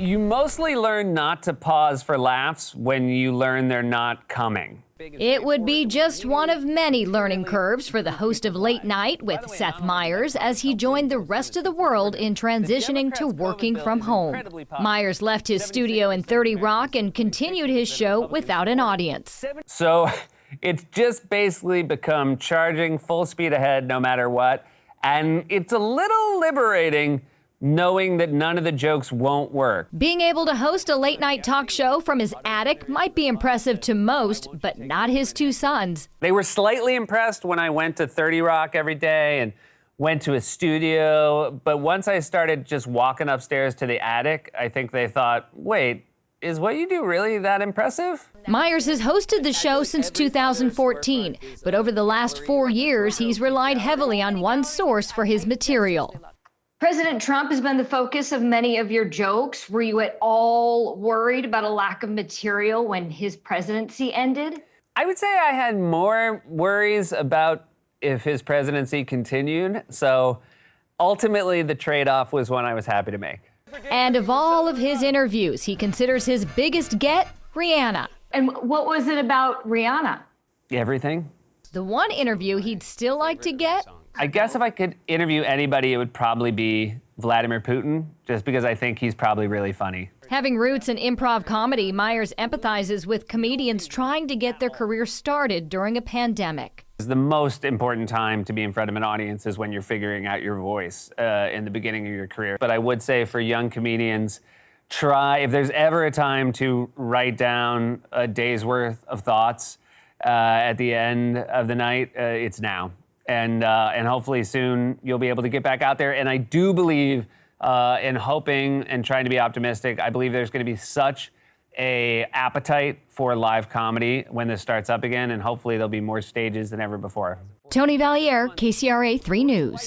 You mostly learn not to pause for laughs when you learn they're not coming. It would be just one of many learning curves for the host of Late Night with Seth Meyers as he joined the rest of the world in transitioning to working from home. Meyers left his studio in 30 Rock and continued his show without an audience. So it's just basically become charging full speed ahead no matter what. And it's a little liberating knowing that none of the jokes won't work. Being able to host a late night talk show from his attic might be impressive to most, but not his two sons. They were slightly impressed when I went to 30 Rock every day and went to a studio. But once I started just walking upstairs to the attic, I think they thought, wait, is what you do really that impressive? Meyers has hosted the show since 2014, but over the last 4 years, he's relied heavily on one source for his material. President Trump has been the focus of many of your jokes. Were you at all worried about a lack of material when his presidency ended? I would say I had more worries about if his presidency continued. So ultimately, the trade-off was one I was happy to make. And of all of his interviews, he considers his biggest get Rihanna. And what was it about Rihanna? Everything. The one interview he'd still like to get? I guess if I could interview anybody, it would probably be Vladimir Putin, just because I think he's probably really funny. Having roots in improv comedy, Meyers empathizes with comedians trying to get their career started during a pandemic. The most important time to be in front of an audience is when you're figuring out your voice in the beginning of your career. But I would say for young comedians, try, if there's ever a time to write down a day's worth of thoughts at the end of the night, it's now. And hopefully soon you'll be able to get back out there. And I do believe in hoping and trying to be optimistic. I believe there's going to be such a appetite for live comedy when this starts up again, and hopefully there'll be more stages than ever before. Tony Valier, KCRA 3 News.